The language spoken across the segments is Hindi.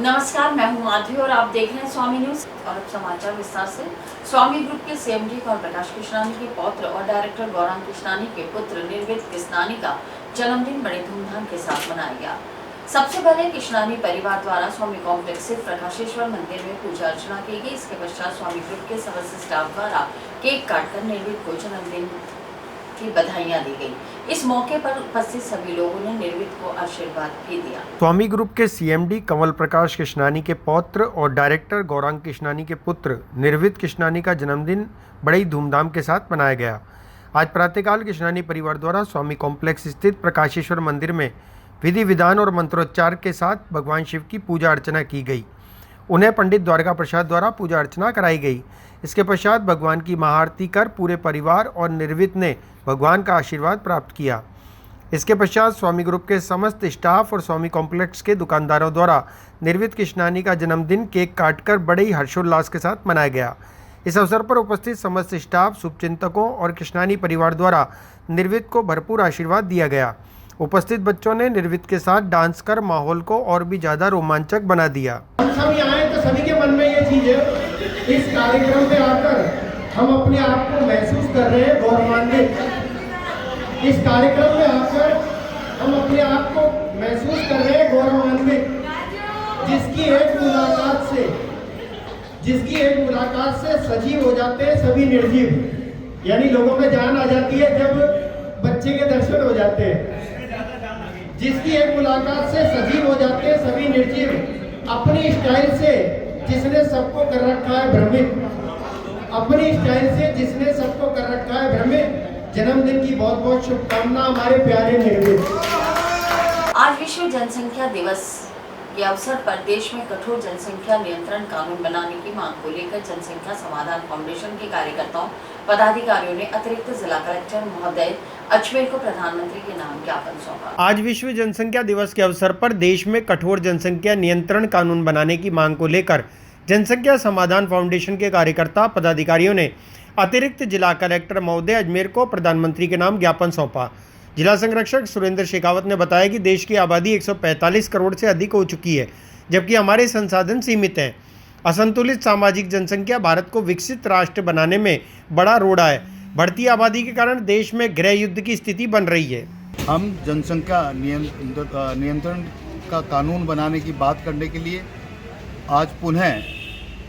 नमस्कार, मैं हूं माधवी और आप देख रहे हैं स्वामी न्यूज। और अब समाचार विस्तार से। स्वामी ग्रुप के सीएमडी कमल प्रकाश कृष्णानी के पौत्र और डायरेक्टर गौरांग कृष्णानी के पुत्र निर्वित कृष्णानी का जन्मदिन बड़े धूमधाम के साथ मनाया गया। सबसे पहले कृष्णानी परिवार द्वारा स्वामी कॉम्प्लेक्स स्थित प्रकाशेश्वर मंदिर में पूजा अर्चना की गई। इसके पश्चात स्वामी ग्रुप के समस्त स्टाफ द्वारा केक काटकर निर्वित को जन्मदिन की बधाइयां दी गई। इस मौके पर उपस्थित सभी लोगों ने निर्वित को आशीर्वाद भी दिया। स्वामी ग्रुप के सीएमडी कमल प्रकाश कृष्णानी के पौत्र और डायरेक्टर गौरांग कृष्णानी के पुत्र निर्वित कृष्णानी का जन्मदिन बड़े ही धूमधाम के साथ मनाया गया। आज प्रातःकाल कृष्णानी परिवार द्वारा स्वामी कॉम्प्लेक्स स्थित प्रकाशेश्वर मंदिर में विधि विधान और मंत्रोच्चार के साथ भगवान शिव की पूजा अर्चना की गई। उन्हें पंडित द्वारका प्रसाद द्वारा पूजा अर्चना कराई गई। इसके पश्चात भगवान की महाआरती कर पूरे परिवार और निर्वित ने भगवान का आशीर्वाद प्राप्त किया। इसके पश्चात स्वामी ग्रुप के समस्त स्टाफ और स्वामी कॉम्प्लेक्स के दुकानदारों द्वारा निर्वित कृष्णानी का जन्मदिन केक काटकर बड़े ही हर्षोल्लास के साथ मनाया गया। इस अवसर पर उपस्थित समस्त स्टाफ, शुभचिंतकों और कृष्णानी परिवार द्वारा निर्वित को भरपूर आशीर्वाद दिया गया। उपस्थित बच्चों ने निर्वित के साथ डांस कर माहौल को और भी ज़्यादा रोमांचक बना दिया। हम सब यहाँ आए तो सभी के मन में ये चीज़ है, इस कार्यक्रम में आकर हम अपने आप को महसूस कर रहे हैं गौरवान्वित। इस कार्यक्रम में आकर हम अपने आप को महसूस कर रहे हैं गौरवान्वित। जिसकी एक मुलाकात से सजीव हो जाते हैं सभी निर्जीव, यानी लोगों में जान आ जाती है जब बच्चे के दर्शन हो जाते हैं। जिसकी एक मुलाकात से सजीव हो जाते हैं सभी निर्जीव, अपनी स्टाइल से जिसने सबको कर रखा है भ्रमित, अपनी स्टाइल से जिसने सबको कर रखा है भ्रमित। जन्मदिन की बहुत बहुत शुभकामना हमारे प्यारे निर्वित। आज विश्व जनसंख्या दिवस के अवसर पर देश में कठोर जनसंख्या नियंत्रण कानून बनाने की मांग को लेकर जनसंख्या समाधान फाउंडेशन के कार्यकर्ताओं पदाधिकारियों ने अतिरिक्त जिला कलेक्टर महोदय अजमेर को प्रधानमंत्री के नाम ज्ञापन सौंपा। आज विश्व जनसंख्या दिवस के अवसर पर देश में कठोर जनसंख्या नियंत्रण कानून बनाने की मांग को लेकर जनसंख्या समाधान फाउंडेशन के कार्यकर्ता पदाधिकारियों ने अतिरिक्त जिला कलेक्टर महोदय अजमेर को प्रधानमंत्री के नाम ज्ञापन सौंपा। जिला संरक्षक सुरेंद्र शेखावत ने बताया कि देश की आबादी 145 करोड़ से अधिक हो चुकी है, जबकि हमारे संसाधन सीमित हैं। असंतुलित सामाजिक जनसंख्या भारत को विकसित राष्ट्र बनाने में बड़ा रोड़ा है। बढ़ती आबादी के कारण देश में गृह युद्ध की स्थिति बन रही है। हम जनसंख्या नियंत्रण का कानून बनाने की बात करने के लिए आज पुनः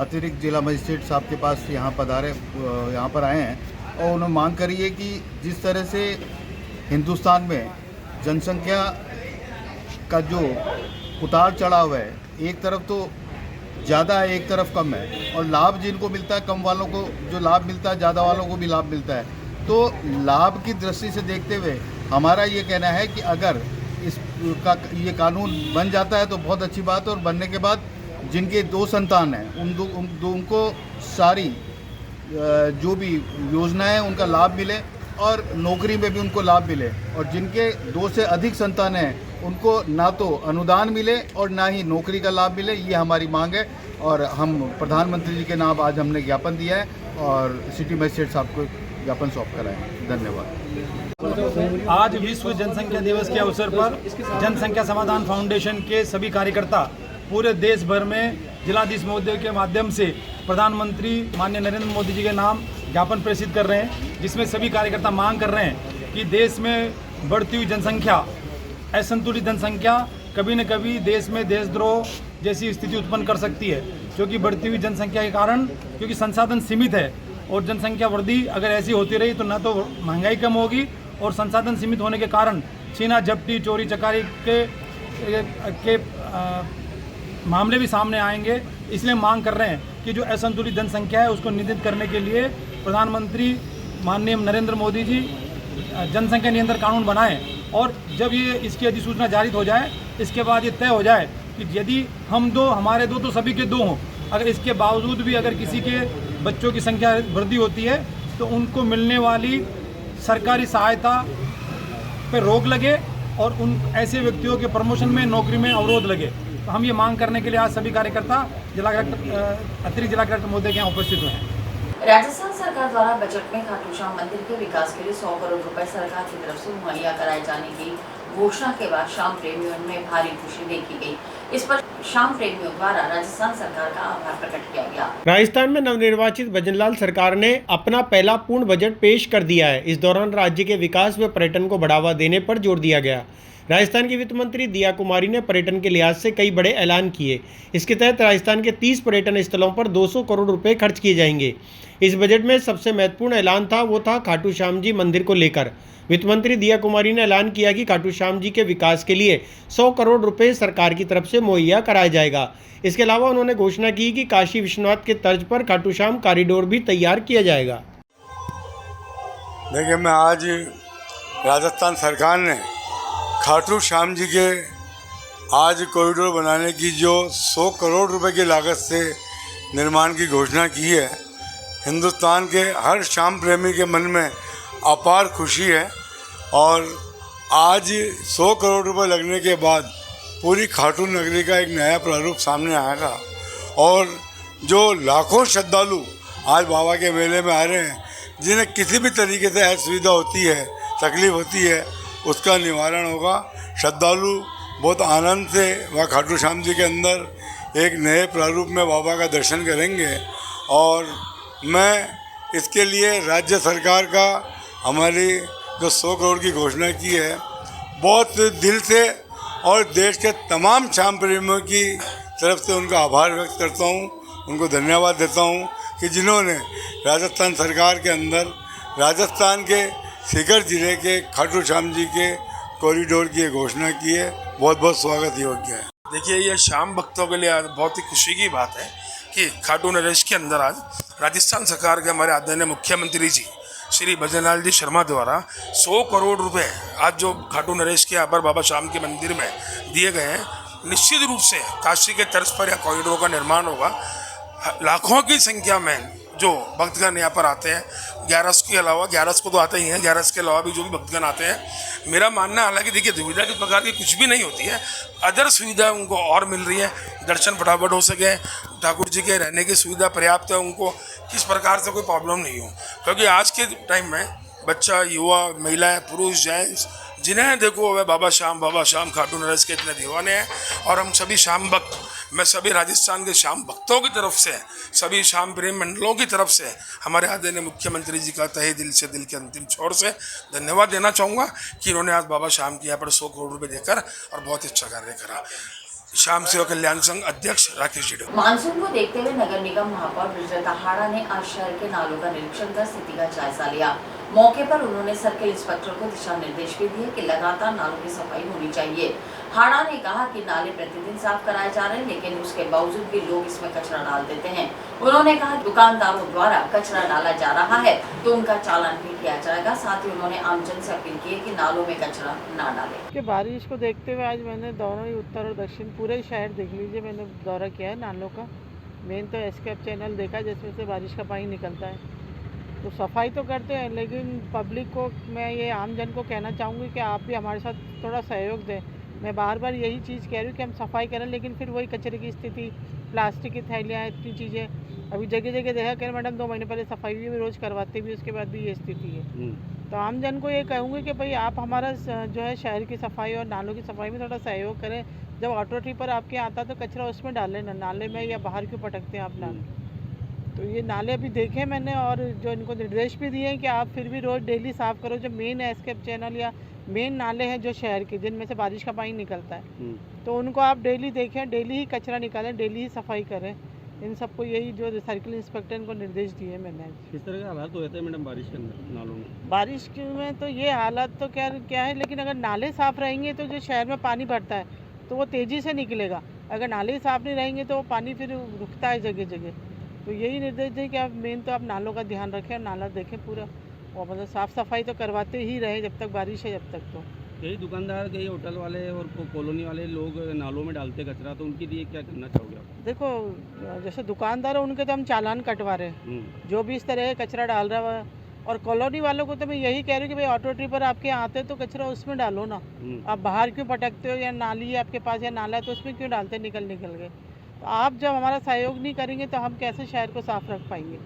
अतिरिक्त जिला मजिस्ट्रेट साहब के पास यहाँ पर आए हैं और उन्होंने मांग करी है कि जिस तरह से हिंदुस्तान में जनसंख्या का जो उतार चढ़ाव है, एक तरफ तो ज़्यादा है, एक तरफ कम है, और लाभ जिनको मिलता है, कम वालों को जो लाभ मिलता है, ज़्यादा वालों को भी लाभ मिलता है। तो लाभ की दृष्टि से देखते हुए हमारा ये कहना है कि अगर ये कानून बन जाता है तो बहुत अच्छी बात है, और बनने के बाद जिनके 2 संतान हैं उनको सारी जो भी योजनाएं हैं उनका लाभ मिले और नौकरी में भी उनको लाभ मिले, और जिनके 2 से अधिक संतान हैं उनको ना तो अनुदान मिले और ना ही नौकरी का लाभ मिले। ये हमारी मांग है और हम प्रधानमंत्री जी के नाम आज हमने ज्ञापन दिया है और सिटी मजिस्ट्रेट साहब को ज्ञापन सौंप कर है। धन्यवाद। आज विश्व जनसंख्या दिवस के अवसर पर जनसंख्या समाधान फाउंडेशन के सभी कार्यकर्ता पूरे देश भर में जिलाधीश महोदय के माध्यम से प्रधानमंत्री माननीय नरेंद्र मोदी जी के नाम ज्ञापन प्रेषित कर रहे हैं, जिसमें सभी कार्यकर्ता मांग कर रहे हैं कि देश में बढ़ती हुई जनसंख्या, असंतुलित जनसंख्या कभी न कभी देश में देशद्रोह जैसी स्थिति उत्पन्न कर सकती है। क्योंकि बढ़ती हुई जनसंख्या के कारण, क्योंकि संसाधन सीमित है और जनसंख्या वृद्धि अगर ऐसी होती रही तो न तो महंगाई कम होगी और संसाधन सीमित होने के कारण छीना झपटी, चोरी चकारी के मामले भी सामने आएंगे। इसलिए मांग कर रहे हैं कि जो असंतुलित जनसंख्या है उसको नियंत्रित करने के लिए प्रधानमंत्री माननीय नरेंद्र मोदी जी जनसंख्या नियंत्रण कानून बनाएं, और जब ये इसकी अधिसूचना जारी हो जाए इसके बाद ये तय हो जाए कि यदि हमारे 2 तो सभी के 2 हों, अगर इसके बावजूद भी अगर किसी के बच्चों की संख्या वृद्धि होती है तो उनको मिलने वाली सरकारी सहायता पर रोक लगे और उन ऐसे व्यक्तियों के प्रमोशन में, नौकरी में अवरोध लगे। तो हम ये मांग करने के लिए आज सभी कार्यकर्ता अतिरिक्त जिला कलेक्टर महोदय के यहाँ उपस्थित हुए हैं। राजस्थान सरकार द्वारा बजट में खाटू श्याम मंदिर के विकास के लिए 100 करोड़ रुपए सरकार की तरफ से मुहैया कराए जाने की घोषणा के बाद श्याम प्रेमियों में भारी खुशी देखी गई। इस पर शाम प्रेमियों द्वारा राजस्थान सरकार का आभार प्रकट किया गया। राजस्थान में नवनिर्वाचित भजनलाल सरकार ने अपना पहला पूर्ण बजट पेश कर दिया है। इस दौरान राज्य के विकास व पर्यटन को बढ़ावा देने पर जोर दिया गया। राजस्थान की वित्त मंत्री दिया कुमारी ने पर्यटन के लिहाज से कई बड़े ऐलान किए। इसके तहत राजस्थान के 30 पर्यटन स्थलों पर 200 करोड़ रुपए खर्च किए जाएंगे। इस बजट में सबसे महत्वपूर्ण ऐलान था वो था खाटू श्याम जी मंदिर को लेकर। वित्त मंत्री दिया कुमारी ने ऐलान किया कि खाटू श्याम जी के विकास के लिए 100 करोड़ रुपए सरकार की तरफ से मुहैया कराया जाएगा। इसके अलावा उन्होंने घोषणा की कि काशी विश्वनाथ के तर्ज पर खाटू श्याम कॉरिडोर भी तैयार किया जाएगा। देखिए, मैं आज राजस्थान सरकार ने खाटू श्याम जी के आज कॉरिडोर बनाने की जो 100 करोड़ रुपए की लागत से निर्माण की घोषणा की है, हिंदुस्तान के हर श्याम प्रेमी के मन में अपार खुशी है। और आज 100 करोड़ रुपए लगने के बाद पूरी खाटू नगरी का एक नया प्रारूप सामने आएगा और जो लाखों श्रद्धालु आज बाबा के मेले में आ रहे हैं, जिन्हें किसी भी तरीके से असुविधा होती है, तकलीफ होती है, उसका निवारण होगा। श्रद्धालु बहुत आनंद से वह खाटू श्याम जी के अंदर एक नए प्रारूप में बाबा का दर्शन करेंगे। और मैं इसके लिए राज्य सरकार का हमारी जो 100 करोड़ की घोषणा की है, बहुत दिल से और देश के तमाम श्याम प्रेमियों की तरफ से उनका आभार व्यक्त करता हूँ, उनको धन्यवाद देता हूँ कि जिन्होंने राजस्थान सरकार के अंदर राजस्थान के सीकर जिले के खाटू श्याम जी के कॉरिडोर की घोषणा की है। बहुत बहुत स्वागत योग्य है। देखिए, ये श्याम भक्तों के लिए आज बहुत ही खुशी की बात है कि खाटू नरेश के अंदर आज राजस्थान सरकार के हमारे आदरणीय मुख्यमंत्री जी श्री भजनलाल जी शर्मा द्वारा 100 करोड़ रुपए आज जो खाटू नरेश के यहाँ पर बाबा श्याम के मंदिर में दिए गए हैं। निश्चित रूप से काशी के तर्ज पर यह कॉरिडोर का निर्माण होगा। लाखों की संख्या में जो भक्तगण यहाँ पर आते हैं, 11 के अलावा 11 को तो आते ही हैं, 11 के अलावा भी जो भी भक्तगण आते हैं, मेरा मानना हालांकि देखिए दुविधा किस प्रकार की कुछ भी नहीं होती है, अदर सुविधा उनको और मिल रही है। दर्शन फटाफट हो सके, ठाकुर जी के रहने की सुविधा पर्याप्त है, उनको किस प्रकार से कोई प्रॉब्लम नहीं हो। क्योंकि आज के टाइम में बच्चा, युवा, महिलाएं, पुरुष, जेंट्स जिन्हें देखो वह बाबा श्याम खाटू नरेश के इतने दीवाने हैं। और हम सभी श्याम भक्त, मैं सभी राजस्थान के श्याम भक्तों की तरफ से, सभी श्याम प्रेम मंडलों की तरफ से हमारे आदरणीय मुख्यमंत्री जी का तहे दिल से, दिल के अंतिम छोर से धन्यवाद देना चाहूँगा कि इन्होंने आज बाबा श्याम के यहाँ पर 100 करोड़ रुपये देकर और बहुत अच्छा कार्य करा। श्याम सेवा कल्याण संघ अध्यक्ष राकेश जी। मानसून को देखते हुए नगर निगम महापौर ब्रिजलता हाड़ा ने आज शहर के नालों का निरीक्षण कर स्थिति का जायजा लिया। मौके पर उन्होंने सर्किल इंस्पेक्टर को दिशा निर्देश भी दिए कि लगातार नालों की सफाई होनी चाहिए। हाड़ा ने कहा कि नाले प्रतिदिन साफ कराए जा रहे हैं, लेकिन उसके बावजूद भी लोग इसमें कचरा डाल देते हैं। उन्होंने कहा दुकानदारों द्वारा कचरा डाला जा रहा है तो उनका चालान भी किया जाएगा। साथ ही उन्होंने आमजन से अपील की कि नालों में कचरा न डालें। कि बारिश को देखते हुए आज मैंने दोनों ही उत्तर और दक्षिण पूरे शहर देख लीजिए, मैंने दौरा किया है नालों का। मेन तो एस्केप चैनल देखा जिसमें से बारिश का पानी निकलता है, तो सफाई तो करते हैं, लेकिन पब्लिक को मैं ये आम जन को कहना चाहूँगी कि आप भी हमारे साथ थोड़ा सहयोग दें। मैं बार बार यही चीज़ कह रही हूँ कि हम सफाई करें, लेकिन फिर वही कचरे की स्थिति, प्लास्टिक की थैलियाँ, इतनी चीज़ें। अभी जगह जगह देखा कि मैडम 2 महीने पहले सफाई भी रोज़ करवाते भी, उसके बाद भी ये स्थिति है। तो आम जन को ये कहूँगी कि भाई आप हमारा जो है शहर की सफाई और नालों की सफाई में थोड़ा सहयोग करें। जब ऑटो ट्रिपर आपके यहाँ आता तो कचरा उसमें डालें ना, नाले में या बाहर क्यों पटकते हैं आप नाले। तो ये नाले अभी देखे मैंने और जो इनको निर्देश भी दिए हैं कि आप फिर भी रोज़ डेली साफ़ करो। जो मेन एस्केप चैनल या मेन नाले हैं जो शहर के, जिनमें से बारिश का पानी निकलता है, तो उनको आप डेली देखें, डेली ही कचरा निकालें, डेली ही सफाई करें। इन सबको यही जो सर्किल इंस्पेक्टर इनको निर्देश दिए मैंने। किस तरह के हालात हो जाते हैं मैडम बारिश के अंदर नालों में? बारिश में तो ये हालात तो क्या है, लेकिन अगर नाले साफ़ रहेंगे तो जो शहर में पानी भरता है तो वो तेज़ी से निकलेगा। अगर नाले ही साफ़ नहीं रहेंगे तो वो पानी फिर रुकता है जगह जगह। तो यही निर्देश दें कि आप मेन तो आप नालों का ध्यान रखें और नाला देखें पूरा, और मतलब साफ़ सफाई तो करवाते ही रहे जब तक बारिश है, जब तक। तो कई दुकानदार, कई होटल वाले और कॉलोनी वाले लोग नालों में डालते कचरा, तो उनके लिए क्या करना चाहोगे आप? देखो, जैसे दुकानदार है उनके तो हम चालान कटवा रहे हैं जो भी इस तरह कचरा डाल रहा है। और कॉलोनी वालों को तो मैं यही कह रही हूँ कि भाई ऑटो ट्रिपर आपके यहाँ आते हैं तो कचरा उसमें डालो ना, आप बाहर क्यों पटकते हो, या नाली है आपके पास या नाला है तो उसमें क्यों डालते निकल के। तो आप जब हमारा सहयोग नहीं करेंगे तो हम कैसे शहर को साफ रख पाएंगे।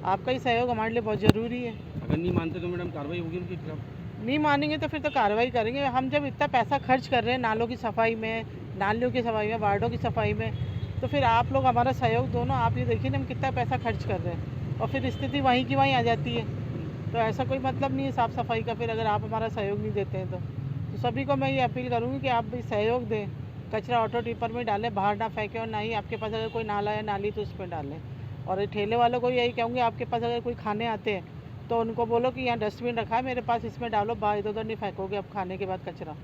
आपका ही सहयोग हमारे लिए बहुत ज़रूरी है। अगर नहीं मानते तो मैडम कार्रवाई होगी उनके खिलाफ? नहीं मानेंगे तो फिर तो कार्रवाई करेंगे। हम जब इतना पैसा खर्च कर रहे हैं नालों की सफाई में, नालियों की सफाई में, वार्डों की सफाई में। तो फिर आप लोग हमारा सहयोग दो ना। आप ये देखिए ना हम कितना पैसा खर्च कर रहे हैं और फिर स्थिति वहीं की वहीं आ जाती है। तो ऐसा कोई मतलब नहीं है साफ़ सफाई का फिर, अगर आप हमारा सहयोग नहीं देते हैं तो सभी को मैं ये अपील करूँगी कि आप भी सहयोग दें। कचरा ऑटो टिपर में डालें, बाहर ना फेंकें, और ना ही आपके पास अगर कोई नाला या नाली तो उसमें डालें। और ठेले वालों को यही कहूँगी, आपके पास अगर कोई खाने आते हैं तो उनको बोलो कि यहाँ डस्टबिन रखा है मेरे पास, इसमें डालो, बाहर इधर उधर नहीं फेंकोगे अब खाने के बाद कचरा।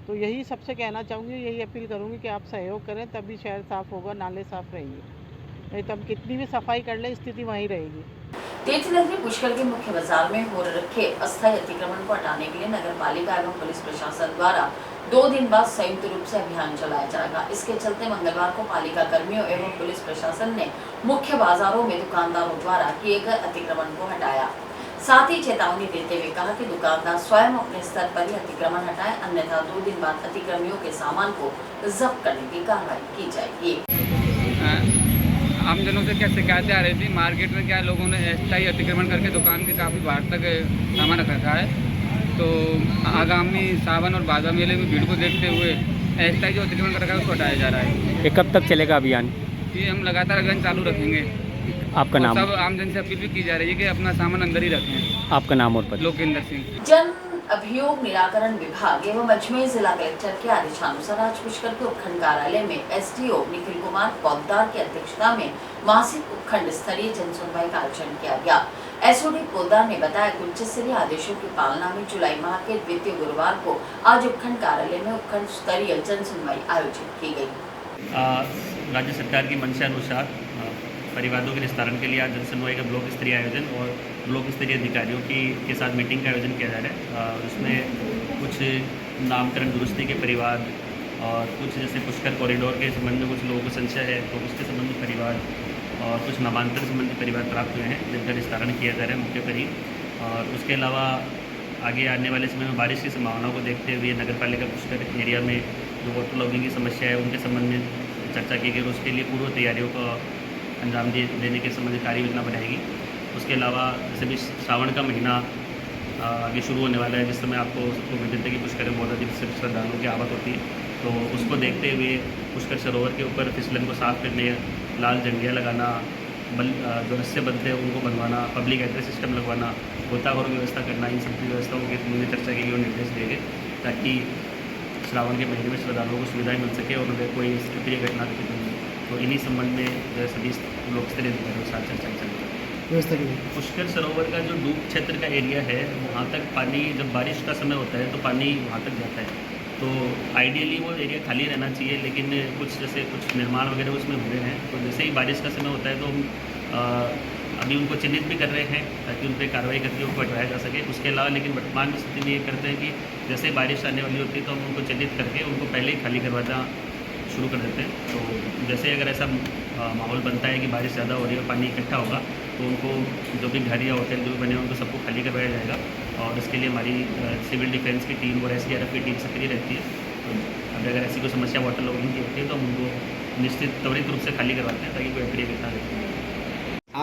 तो यही सबसे कहना चाहूँगी, यही अपील करूँगी कि आप सहयोग करें, तभी शहर साफ़ होगा, नाले साफ़ रहेंगे। नहीं तो हम कितनी भी सफाई कर ले स्थिति वहीं रहेगी। तीर्थनगरी पुष्कर के मुख्य बाजार में हो रखे अस्थायी अतिक्रमण को हटाने के लिए नगर पालिका एवं पुलिस प्रशासन द्वारा 2 दिन बाद संयुक्त रूप से अभियान चलाया जाएगा। इसके चलते मंगलवार को पालिका कर्मियों एवं पुलिस प्रशासन ने मुख्य बाजारों में दुकानदारों द्वारा किए गए अतिक्रमण को हटाया। साथ ही चेतावनी देते हुए कहा कि दुकानदार स्वयं अपने स्तर पर ही अतिक्रमण हटाए, अन्यथा 2 दिन बाद अतिक्रमियों के सामान को जब्त करने की कार्रवाई की जाएगी। आम जनों से क्या शिकायतें आ रही थी, मार्केट में क्या लोगों ने अस्थायी अतिक्रमण करके दुकान के काफ़ी बाहर तक सामान रख रखा है। तो आगामी सावन और भादवा मेले में भीड़ को देखते हुए अस्थायी जो अतिक्रमण कर रखा है उसको हटाया जा रहा है। ये कब तक चलेगा अभियान? ये हम लगातार अभियान चालू रखेंगे। आपका नाम? सब आम जन से अपील भी की जा रही है कि अपना सामान अंदर ही रखें। आपका नाम और पद? लोकेंद्र सिंह। जन अभियोग निराकरण विभाग एवं अजमेर जिला कलेक्टर के आदेशानुसार आज पुष्कर के उपखंड कार्यालय में एसडीओ निखिल कुमार पोद्दार की अध्यक्षता में मासिक उपखंड स्तरीय जन सुनवाई का आयोजन किया गया। एसओडी पोद्दार ने बताया कि उच्च स्तरीय आदेशों की पालना में जुलाई माह के द्वितीय गुरुवार को आज उपखंड कार्यालय में उपखंड स्तरीय जन सुनवाई आयोजित की गयी। राज्य सरकार की मंशा अनुसार परिवादों के निस्तारण के लिए आज जन सुनवाई का ब्लॉक स्तरीय आयोजन और ब्लॉक स्तरीय अधिकारियों के साथ मीटिंग का आयोजन किया जा रहा है। उसमें कुछ नामकरण दुरुस्ती के परिवाद और कुछ जैसे पुष्कर कॉरिडोर के संबंध में कुछ लोगों को संशय है तो उसके संबंधित परिवार और कुछ नामांतरण संबंधी परिवार प्राप्त हुए हैं जिनका निस्तारण किया जा रहा है मुख्य करीब। और उसके अलावा आगे आने वाले समय में बारिश की संभावनाओं को देखते हुए नगर पालिका पुष्कर एरिया में जो वाटर लॉगिंग की समस्या है उनके संबंध में चर्चा की गई और उसके लिए पूर्व तैयारियों को अंजाम देने के संबंधित कार्य योजना बनाएगी। उसके अलावा जैसे भी श्रावण का महीना आगे शुरू होने वाला है, जिस समय आपको सबको विदित है कि पुष्कर में बहुत अधिक श्रद्धालुओं की आवक होती है, तो उसको देखते हुए पुष्कर सरोवर के ऊपर फिसलन को साफ करने, लाल झंडियाँ लगाना, जो रस्से बंधते हैं उनको बनवाना, पब्लिक एड्रेस सिस्टम लगवाना, गोताखोरों की व्यवस्था करना, इन सब की व्यवस्थाओं के संबंध में चर्चा की और निर्देश दिए गए ताकि श्रावण के महीने में श्रद्धालुओं को सुविधाएं मिल सके और उन्हें कोई अप्रिय घटना घटित नहीं। तो इन्हीं संबंध में जो सभी लोक स्तरीय अधिकारियों के साथ चर्चा चल रही है। पुष्कर सरोवर का जो डूब क्षेत्र का एरिया है वहाँ तक पानी, जब बारिश का समय होता है तो पानी वहाँ तक जाता है। तो आइडियली वो एरिया खाली रहना चाहिए, लेकिन कुछ निर्माण वगैरह उसमें हुए हैं। तो जैसे ही बारिश का समय होता है तो हम अभी उनको चिन्हित भी कर रहे हैं ताकि उन पर कार्रवाई करके उनको हटाया जा सके। उसके अलावा लेकिन वर्तमान स्थिति में ये करते हैं कि जैसे ही बारिश आने वाली होती है तो हम उनको चिन्हित करके उनको पहले ही खाली करवाना शुरू कर देते हैं। तो जैसे अगर ऐसा माहौल बनता है कि बारिश ज़्यादा हो रही है और पानी इकट्ठा होगा तो उनको जो भी घर या होटल जो भी बने उनको सबको खाली करवाया जाएगा। और इसके लिए हमारी सिविल डिफेंस की टीम और SDRF की टीम सक्रिय रहती है। तो अगर ऐसी कोई समस्या वाटर लॉगिंग की होती है तो हम उनको निश्चित त्वरित रूप से खाली करवाते हैं ताकि कोई अप्रिय घटना घटे।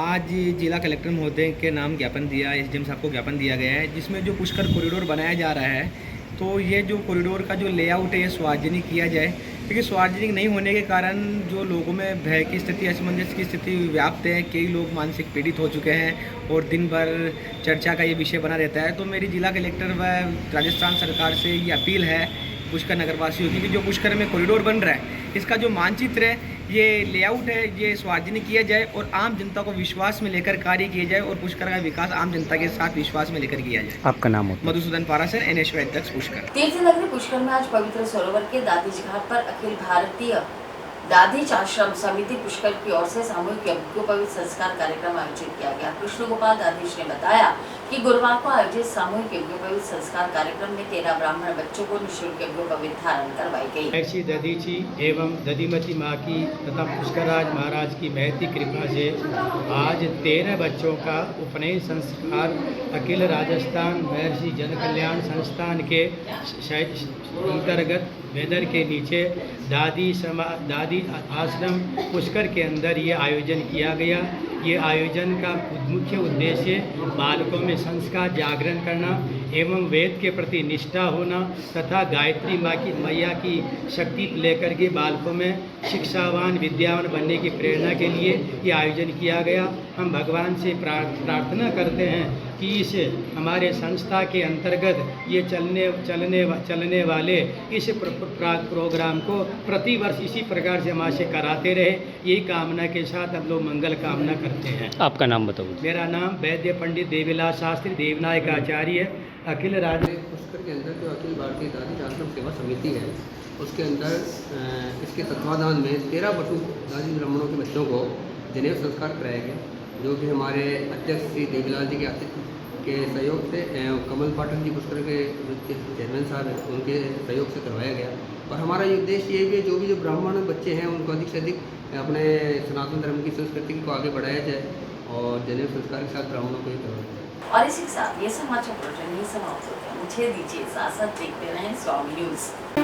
आज जिला कलेक्टर महोदय के नाम ज्ञापन दिया, SDM साहब को ज्ञापन दिया गया है, जिसमें जो पुष्कर कॉरिडोर बनाया जा रहा है तो ये जो कॉरिडोर का जो लेआउट है ये सार्वजनिक किया जाए, क्योंकि सार्वजनिक नहीं होने के कारण जो लोगों में भय की स्थिति, असमंजस की स्थिति व्याप्त है। कई लोग मानसिक पीड़ित हो चुके हैं और दिन भर चर्चा का ये विषय बना रहता है। तो मेरी जिला कलेक्टर व राजस्थान सरकार से ये अपील है पुष्कर नगरवासियों की कि जो पुष्कर में कॉरिडोर बन रहा है इसका जो मानचित्र है, ये लेआउट है, ये सार्वजनिक किया जाए और आम जनता को विश्वास में लेकर कार्य किया जाए और पुष्कर का विकास आम जनता के साथ विश्वास में लेकर किया जाए। आपका नाम हो? मधुसूदन पारासर, NSY अध्यक्ष पुष्कर। तीर्थनगरी पुष्कर में आज पवित्र सरोवर के दादीज घाट पर अखिल भारतीय दादीज आश्रम समिति पुष्कर की ओर से सामूहिक यज्ञोपवीत संस्कार कार्यक्रम आयोजित किया गया। कृष्ण गोपाल दादीज ने बताया कि गुरुवार को आयोजित सामूहिक यज्ञोपवीत संस्कार कार्यक्रम में 13 ब्राह्मण बच्चों को निःशुल्क यज्ञोपवीत धारण करवाई गई। ऐसी ददीची एवं ददीमती माँ की तथा पुष्कराज महाराज की महती कृपा से आज 13 बच्चों का उपनयन संस्कार अखिल राजस्थान महर्षि जन कल्याण संस्थान के अंतर्गत बैनर के नीचे दादी आश्रम पुष्कर के अंदर ये आयोजन किया गया। ये आयोजन का मुख्य उद्देश्य बालकों में संस्कार जागरण करना एवं वेद के प्रति निष्ठा होना तथा गायत्री माँ की मैया की शक्ति लेकर के बालकों में शिक्षावान विद्यावान बनने की प्रेरणा के लिए ये आयोजन किया गया। हम भगवान से प्रार्थना करते हैं कि इस हमारे संस्था के अंतर्गत ये चलने वाले इस प्रोग्राम को प्रतिवर्ष इसी प्रकार से हमारे से कराते रहे, यही कामना के साथ हम लोग मंगल कामना करते हैं। आपका नाम बताओ। मेरा नाम वैद्य पंडित देवीलाल शास्त्री देवनायक आचार्य अखिल राज्य पुष्कर के अंदर जो अखिल भारतीय दादी आश्रम सेवा समिति है उसके अंदर इसके तत्वाधान में 13 बटू दादी ब्राह्मणों के बच्चों को जनेऊ संस्कार कराया गया, जो कि हमारे अध्यक्ष श्री देवीलाल जी के सहयोग से कमल पाठक जी पुष्कर के चेयरमैन साहब हैं उनके सहयोग से करवाया गया। और हमारा ये उद्देश्य ये भी जो ब्राह्मण बच्चे हैं उनको अधिक से अधिक अपने सनातन धर्म की संस्कृति को आगे बढ़ाया जाए और जनेऊ संस्कार के साथ ब्राह्मणों को ही करवाया जाए। और इसी के साथ ये समाचार बुलेटिन समाप्त होते हैं। मुझे दीजिए इजाजत, देखते रहें स्वामी न्यूज़।